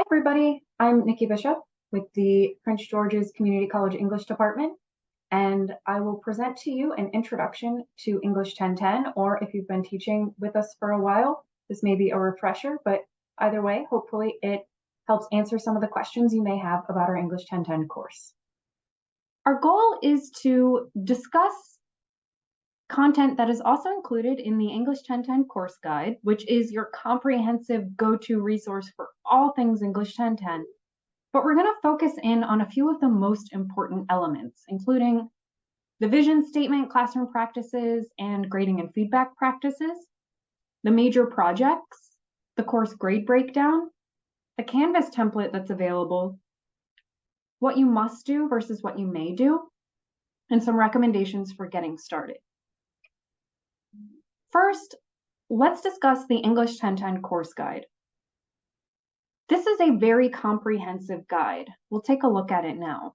Everybody, I'm Nikki Bishop with the Prince George's Community College English Department, and I will present to you an introduction to English 1010, or if you've been teaching with us for a while, this may be a refresher, but either way, hopefully it helps answer some of the questions you may have about our English 1010 course. Our goal is to discuss content that is also included in the English 1010 course guide, which is your comprehensive go-to resource for all things English 1010. But we're going to focus in on a few of the most important elements, including the vision statement, classroom practices, and grading and feedback practices, the major projects, the course grade breakdown, the Canvas template that's available, what you must do versus what you may do, and some recommendations for getting started. First, let's discuss the English 1010 course guide. This is a very comprehensive guide. We'll take a look at it now.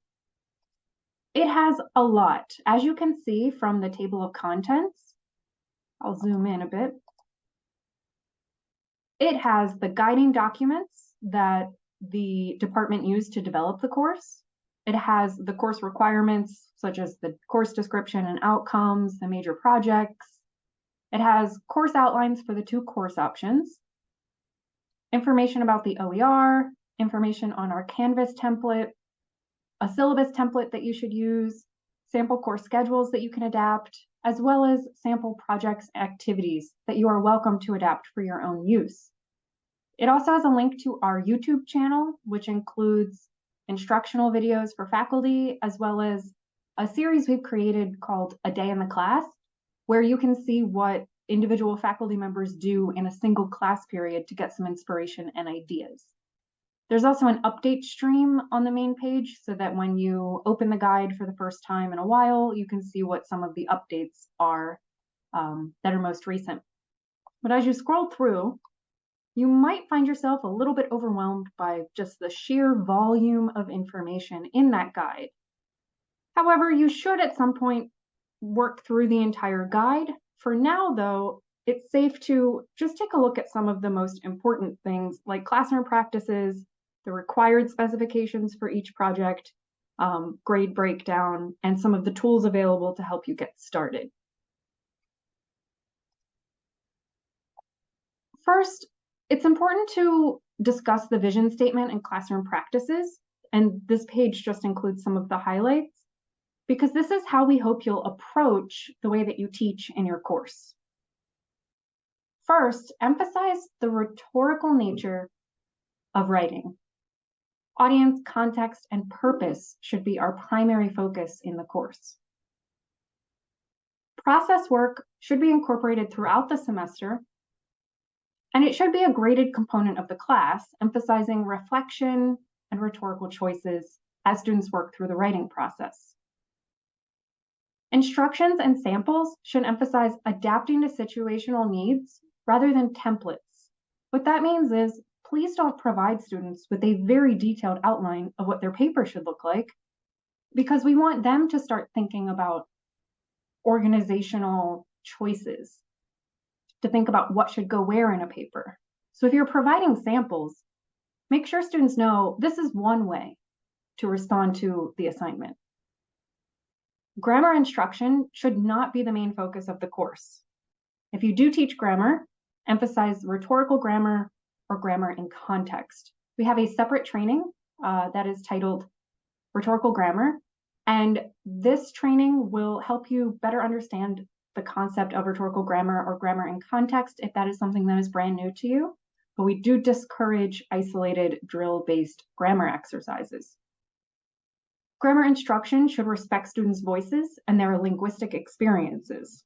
It has a lot. As you can see from the table of contents, I'll zoom in a bit. It has the guiding documents that the department used to develop the course. It has the course requirements, such as the course description and outcomes, the major projects. It has course outlines for the two course options, information about the OER, information on our Canvas template, a syllabus template that you should use, sample course schedules that you can adapt, as well as sample projects activities that you are welcome to adapt for your own use. It also has a link to our YouTube channel, which includes instructional videos for faculty, as well as a series we've created called A Day in the Class, where you can see what individual faculty members do in a single class period to get some inspiration and ideas. There's also an update stream on the main page so that when you open the guide for the first time in a while, you can see what some of the updates are that are most recent. But as you scroll through, you might find yourself a little bit overwhelmed by just the sheer volume of information in that guide. However, you should at some point work through the entire guide. For now, though, it's safe to just take a look at some of the most important things like classroom practices, the required specifications for each project, grade breakdown, and some of the tools available to help you get started. First, it's important to discuss the vision statement and classroom practices, and this page just includes some of the highlights, because this is how we hope you'll approach the way that you teach in your course. First, emphasize the rhetorical nature of writing. Audience, context, and purpose should be our primary focus in the course. Process work should be incorporated throughout the semester, and it should be a graded component of the class, emphasizing reflection and rhetorical choices as students work through the writing process. Instructions and samples should emphasize adapting to situational needs rather than templates. What that means is, please don't provide students with a very detailed outline of what their paper should look like, because we want them to start thinking about organizational choices, to think about what should go where in a paper. So if you're providing samples, make sure students know this is one way to respond to the assignment. Grammar instruction should not be the main focus of the course. If you do teach grammar, emphasize rhetorical grammar or grammar in context. We have a separate training that is titled Rhetorical Grammar, and this training will help you better understand the concept of rhetorical grammar or grammar in context if that is something that is brand new to you, but we do discourage isolated drill-based grammar exercises. Grammar instruction should respect students' voices and their linguistic experiences.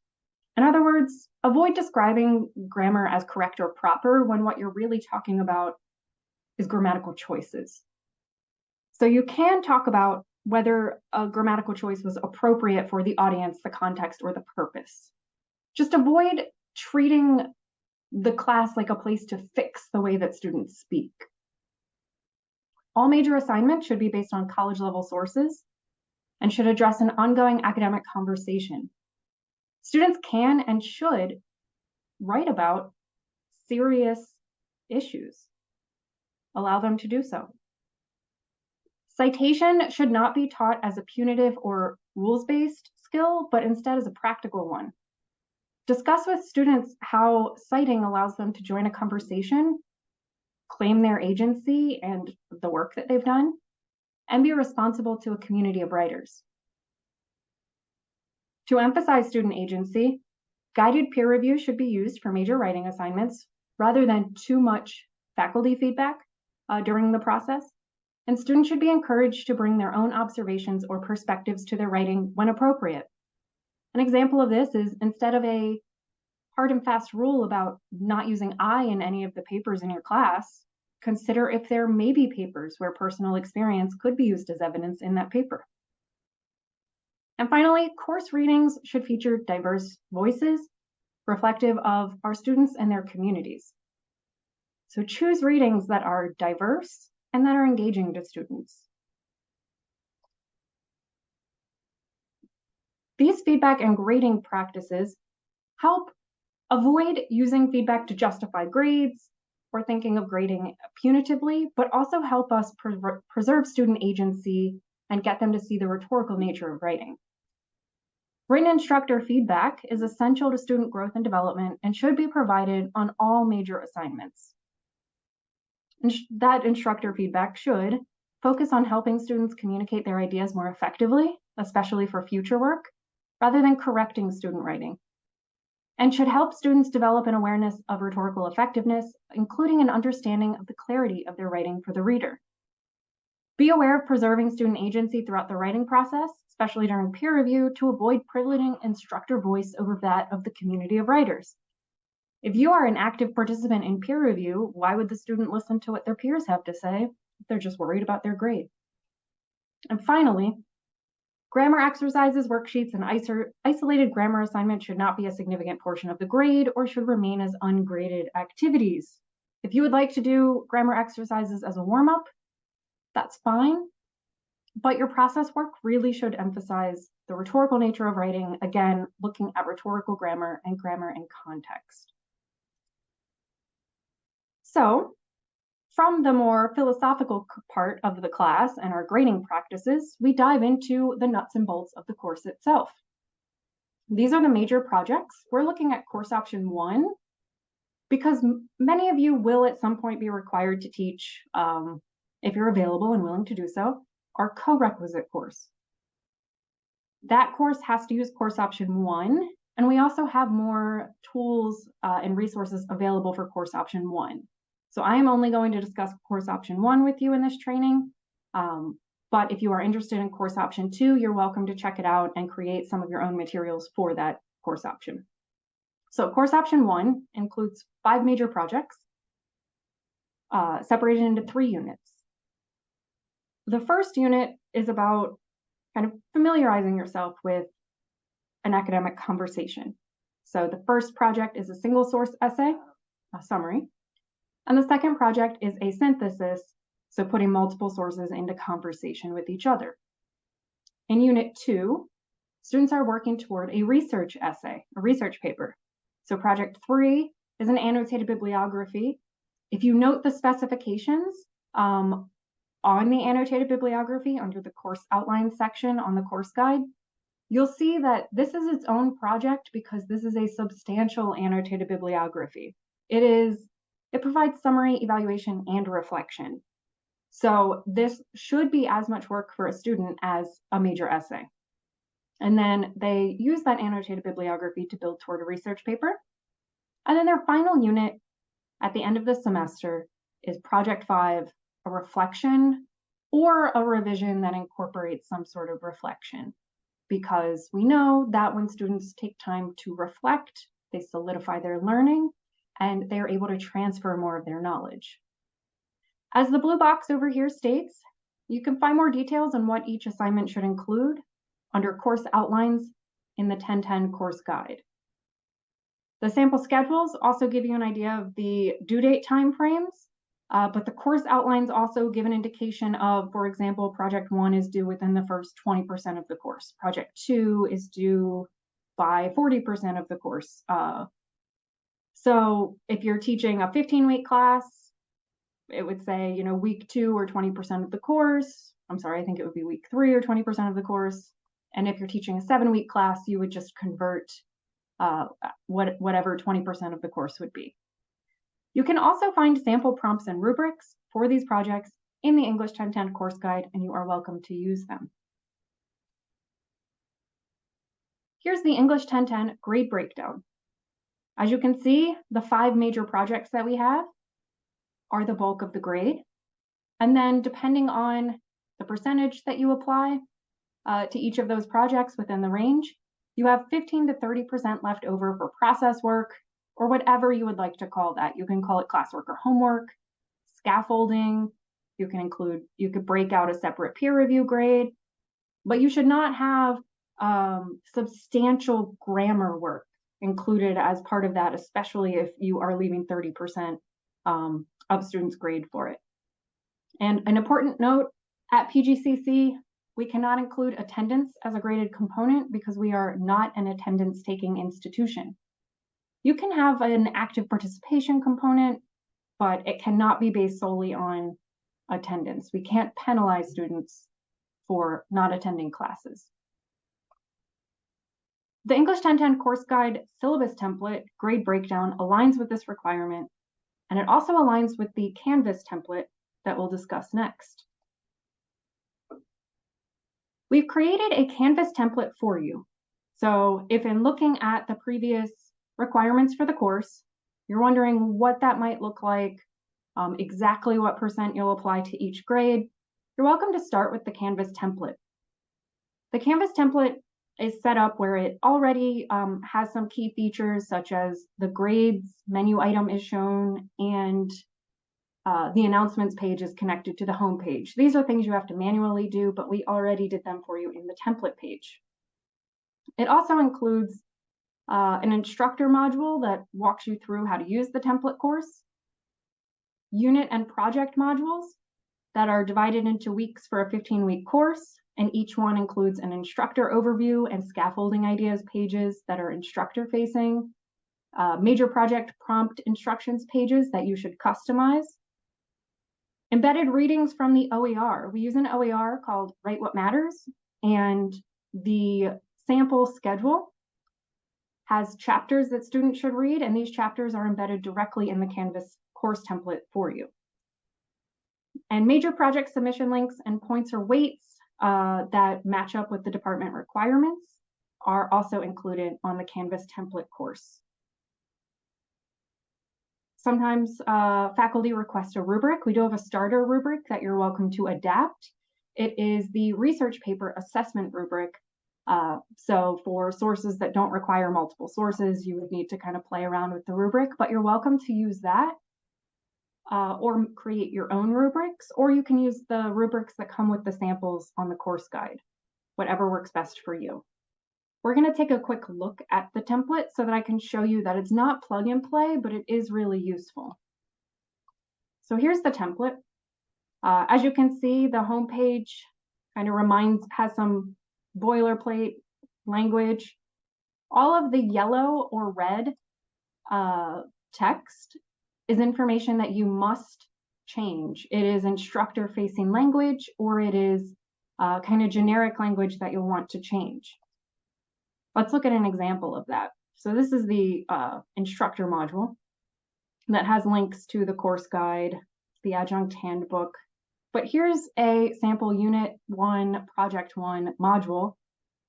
In other words, avoid describing grammar as correct or proper when what you're really talking about is grammatical choices. So you can talk about whether a grammatical choice was appropriate for the audience, the context, or the purpose. Just avoid treating the class like a place to fix the way that students speak. All major assignments should be based on college-level sources and should address an ongoing academic conversation. Students can and should write about serious issues. allow them to do so. Citation should not be taught as a punitive or rules-based skill, but instead as a practical one. Discuss with students how citing allows them to join a conversation, claim their agency and the work that they've done, and be responsible to a community of writers. To emphasize student agency, guided peer review should be used for major writing assignments rather than too much faculty feedback during the process. And students should be encouraged to bring their own observations or perspectives to their writing when appropriate. An example of this is, instead of a hard and fast rule about not using I in any of the papers in your class, consider if there may be papers where personal experience could be used as evidence in that paper. And finally, course readings should feature diverse voices reflective of our students and their communities. So choose readings that are diverse and that are engaging to students. These feedback and grading practices help avoid using feedback to justify grades or thinking of grading punitively, but also help us preserve student agency and get them to see the rhetorical nature of writing. Written instructor feedback is essential to student growth and development and should be provided on all major assignments. That instructor feedback should focus on helping students communicate their ideas more effectively, especially for future work, rather than correcting student writing, and should help students develop an awareness of rhetorical effectiveness, including an understanding of the clarity of their writing for the reader. Be aware of preserving student agency throughout the writing process, especially during peer review, to avoid privileging instructor voice over that of the community of writers. If you are an active participant in peer review, why would the student listen to what their peers have to say if they're just worried about their grade? And finally, grammar exercises, worksheets, and isolated grammar assignments should not be a significant portion of the grade or should remain as ungraded activities. If you would like to do grammar exercises as a warm-up, that's fine, but your process work really should emphasize the rhetorical nature of writing, again, looking at rhetorical grammar and grammar in context. So, from the more philosophical part of the class and our grading practices, we dive into the nuts and bolts of the course itself. These are the major projects. We're looking at course option 1 because many of you will at some point be required to teach, if you're available and willing to do so, our co-requisite course. That course has to use course option 1, and we also have more tools and resources available for course option 1. So I am only going to discuss course option 1 with you in this training, but if you are interested in course option 2, you're welcome to check it out and create some of your own materials for that course option. So course option 1 includes 5 major projects separated into 3 units. The first unit is about kind of familiarizing yourself with an academic conversation. So the first project is a single source essay, a summary. And the second project is a synthesis, so putting multiple sources into conversation with each other. In Unit 2, students are working toward a research essay, a research paper. So Project 3 is an annotated bibliography. If you note the specifications on the annotated bibliography under the course outline section on the course guide, you'll see that this is its own project because this is a substantial annotated bibliography. It provides summary, evaluation, and reflection. So this should be as much work for a student as a major essay. And then they use that annotated bibliography to build toward a research paper. And then their final unit at the end of the semester is Project 5, a reflection or a revision that incorporates some sort of reflection. Because we know that when students take time to reflect, they solidify their learning and they're able to transfer more of their knowledge. As the blue box over here states, you can find more details on what each assignment should include under course outlines in the 1010 course guide. The sample schedules also give you an idea of the due date timeframes, but the course outlines also give an indication of, for example, Project 1 is due within the first 20% of the course. Project 2 is due by 40% of the course. So if you're teaching a 15-week class, it would say, you know, week 2 or 20% of the course. I'm sorry, I think it would be week 3 or 20% of the course. And if you're teaching a 7-week class, you would just convert whatever 20% of the course would be. You can also find sample prompts and rubrics for these projects in the English 1010 course guide, and you are welcome to use them. Here's the English 1010 grade breakdown. As you can see, the 5 major projects that we have are the bulk of the grade. And then depending on the percentage that you apply to each of those projects within the range, you have 15 to 30% left over for process work, or whatever you would like to call that. You can call it classwork or homework, scaffolding. You could break out a separate peer review grade, but you should not have substantial grammar work included as part of that, especially if you are leaving 30% of students' grade for it. And an important note, at PGCC, we cannot include attendance as a graded component because we are not an attendance-taking institution. You can have an active participation component, but it cannot be based solely on attendance. We can't penalize students for not attending classes. The English 1010 course guide syllabus template grade breakdown aligns with this requirement, and it also aligns with the Canvas template that we'll discuss next. We've created a Canvas template for you. So if in looking at the previous requirements for the course, you're wondering what that might look like, exactly what percent you'll apply to each grade, you're welcome to start with the Canvas template. The Canvas template is set up where it already has some key features such as the grades menu item is shown and the announcements page is connected to the home page. These are things you have to manually do, but we already did them for you in the template page. It also includes an instructor module that walks you through how to use the template course, unit and project modules that are divided into weeks for a 15-week course, and each one includes an instructor overview and scaffolding ideas pages that are instructor-facing, major project prompt instructions pages that you should customize, embedded readings from the OER. We use an OER called Write What Matters, and the sample schedule has chapters that students should read, and these chapters are embedded directly in the Canvas course template for you. And major project submission links and points or weights that match up with the department requirements are also included on the Canvas template course. Sometimes faculty request a rubric. We do have a starter rubric that you're welcome to adapt. It is the research paper assessment rubric. So for sources that don't require multiple sources, you would need to kind of play around with the rubric, but you're welcome to use that or create your own rubrics, or you can use the rubrics that come with the samples on the course guide, whatever works best for you. We're going to take a quick look at the template so that I can show you that it's not plug and play, but it is really useful. So here's the template. As you can see, the home page kind of has some boilerplate language. All of the yellow or red text is information that you must change. It is instructor-facing language, or it is kind of generic language that you'll want to change. Let's look at an example of that. So this is the instructor module that has links to the course guide, the adjunct handbook. But here's a sample Unit 1, Project 1 module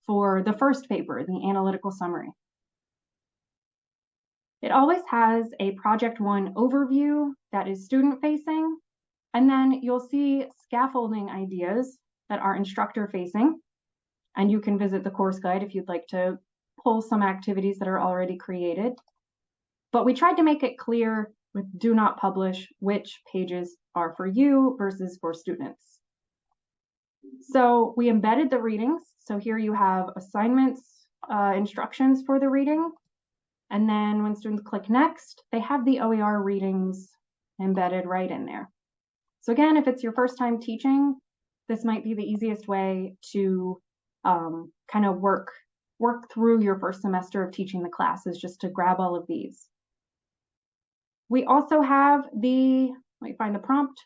for the first paper, the analytical summary. It always has a Project 1 overview that is student-facing, and then you'll see scaffolding ideas that are instructor-facing, and you can visit the course guide if you'd like to pull some activities that are already created. But we tried to make it clear with do not publish which pages are for you versus for students. So we embedded the readings. So here you have assignments, instructions for the reading. And then when students click next, they have the OER readings embedded right in there. So again, if it's your first time teaching, this might be the easiest way to kind of work through your first semester of teaching the classes, just to grab all of these. We also have the Let me find the prompt.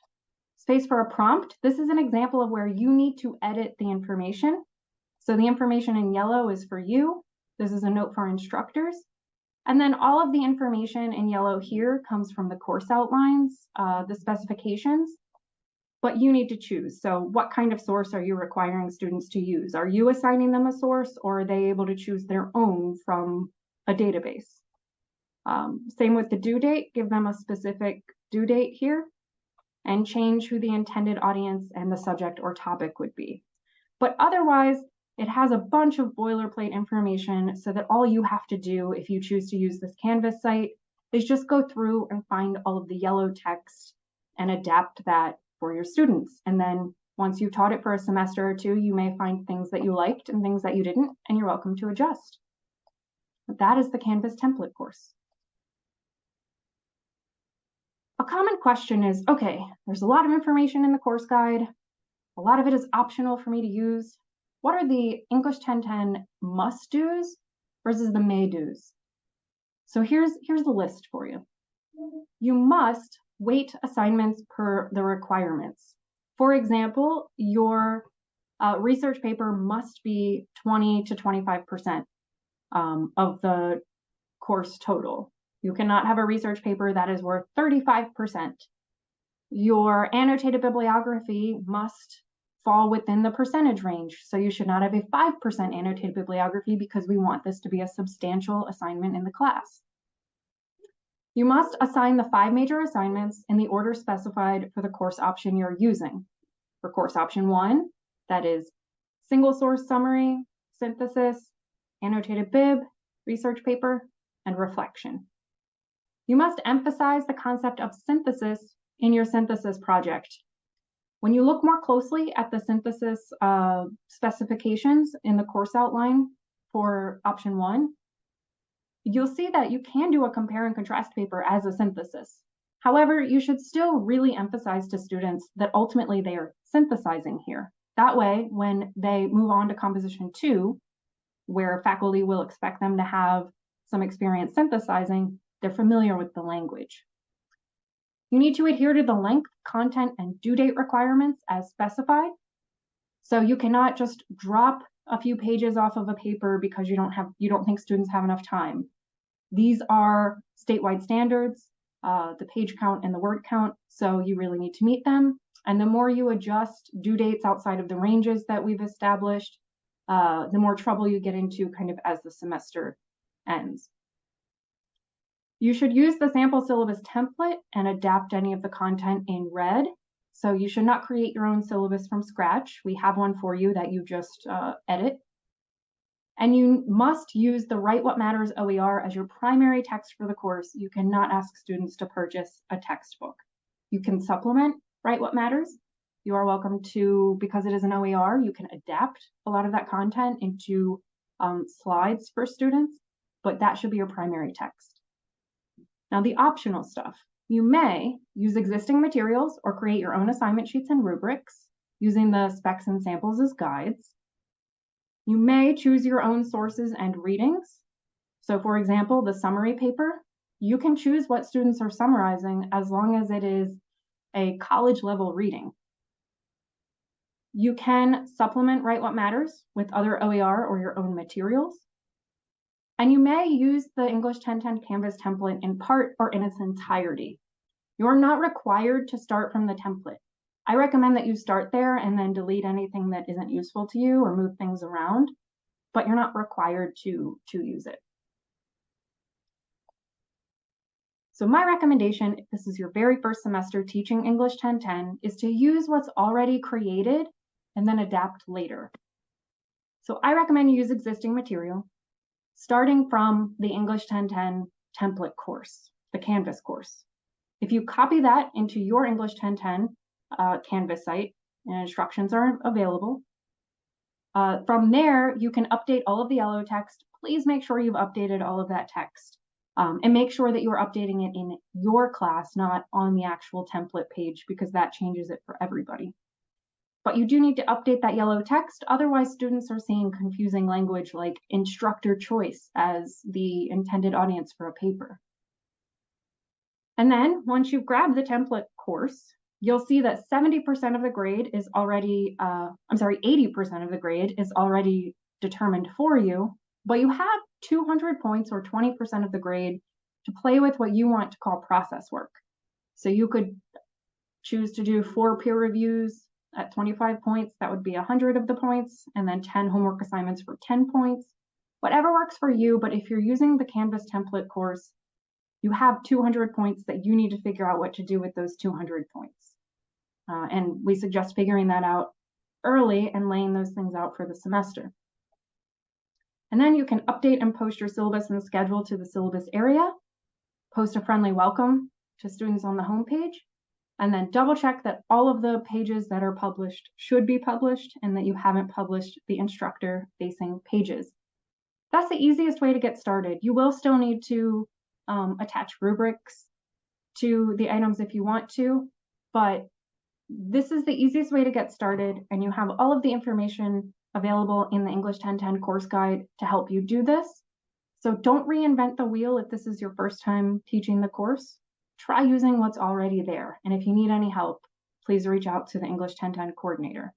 Space for a prompt. This is an example of where you need to edit the information. So the information in yellow is for you. This is a note for instructors. And then all of the information in yellow here comes from the course outlines, the specifications, but you need to choose. So what kind of source are you requiring students to use? Are you assigning them a source, or are they able to choose their own from a database? Same with the due date, give them a specific due date here and change who the intended audience and the subject or topic would be. But otherwise, it has a bunch of boilerplate information so that all you have to do if you choose to use this Canvas site is just go through and find all of the yellow text and adapt that for your students. And then once you've taught it for a semester or two, you may find things that you liked and things that you didn't, and you're welcome to adjust. But that is the Canvas template course. A common question is, okay, there's a lot of information in the course guide. A lot of it is optional for me to use. What are the English 1010 must-dos versus the may-dos? So here's the list for you. You must weight assignments per the requirements. For example, your research paper must be 20 to 25% of the course total. You cannot have a research paper that is worth 35%. Your annotated bibliography must fall within the percentage range. So you should not have a 5% annotated bibliography because we want this to be a substantial assignment in the class. You must assign the 5 major assignments in the order specified for the course option you're using. For course option 1, that is single source summary, synthesis, annotated bib, research paper, and reflection. You must emphasize the concept of synthesis in your synthesis project. When you look more closely at the synthesis specifications in the course outline for option 1, you'll see that you can do a compare and contrast paper as a synthesis. However, you should still really emphasize to students that ultimately they are synthesizing here. That way, when they move on to composition 2, where faculty will expect them to have some experience synthesizing, they're familiar with the language. You need to adhere to the length, content, and due date requirements as specified. So you cannot just drop a few pages off of a paper because you don't think students have enough time. These are statewide standards, the page count and the word count, so you really need to meet them. And the more you adjust due dates outside of the ranges that we've established, the more trouble you get into kind of as the semester ends. You should use the sample syllabus template and adapt any of the content in red. So you should not create your own syllabus from scratch. We have one for you that you just edit. And you must use the Write What Matters OER as your primary text for the course. You cannot ask students to purchase a textbook. You can supplement Write What Matters. You are welcome to, because it is an OER, you can adapt a lot of that content into slides for students, but that should be your primary text. Now, the optional stuff. You may use existing materials or create your own assignment sheets and rubrics using the specs and samples as guides. You may choose your own sources and readings. So for example, the summary paper, you can choose what students are summarizing as long as it is a college level reading. You can supplement Write What Matters with other OER or your own materials. And you may use the English 1010 Canvas template in part or in its entirety. You're not required to start from the template. I recommend that you start there and then delete anything that isn't useful to you or move things around, but you're not required to use it. So my recommendation, if this is your very first semester teaching English 1010, is to use what's already created and then adapt later. So I recommend you use existing material, starting from the English 1010 template course, the Canvas course. If you copy that into your English 1010 Canvas site, and instructions are available, from there, you can update all of the yellow text. Please make sure you've updated all of that text. And make sure that you're updating it in your class, not on the actual template page, because that changes it for everybody. But you do need to update that yellow text. Otherwise, students are seeing confusing language like instructor choice as the intended audience for a paper. And then once you've grabbed the template course, you'll see that 70% of the grade is already, 80% of the grade is already determined for you, but you have 200 points or 20% of the grade to play with what you want to call process work. So you could choose to do 4 peer reviews at 25 points. That would be 100 of the points, and then 10 homework assignments for 10 points. Whatever works for you, but if you're using the Canvas template course, you have 200 points that you need to figure out what to do with those 200 points. And we suggest figuring that out early and laying those things out for the semester. And then you can update and post your syllabus and schedule to the syllabus area, post a friendly welcome to students on the homepage, and then double check that all of the pages that are published should be published and that you haven't published the instructor-facing pages. That's the easiest way to get started. You will still need to attach rubrics to the items if you want to, but this is the easiest way to get started, and you have all of the information available in the English 1010 course guide to help you do this. So don't reinvent the wheel if this is your first time teaching the course. Try using what's already there, and if you need any help, please reach out to the English 1010 coordinator.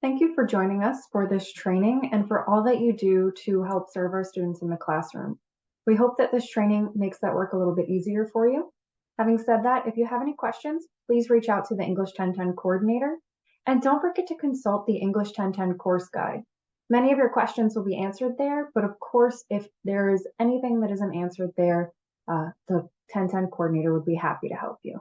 Thank you for joining us for this training and for all that you do to help serve our students in the classroom. We hope that this training makes that work a little bit easier for you. Having said that, if you have any questions, please reach out to the English 1010 coordinator. And don't forget to consult the English 1010 course guide. Many of your questions will be answered there, but of course, if there is anything that isn't answered there, the 1010 coordinator would be happy to help you.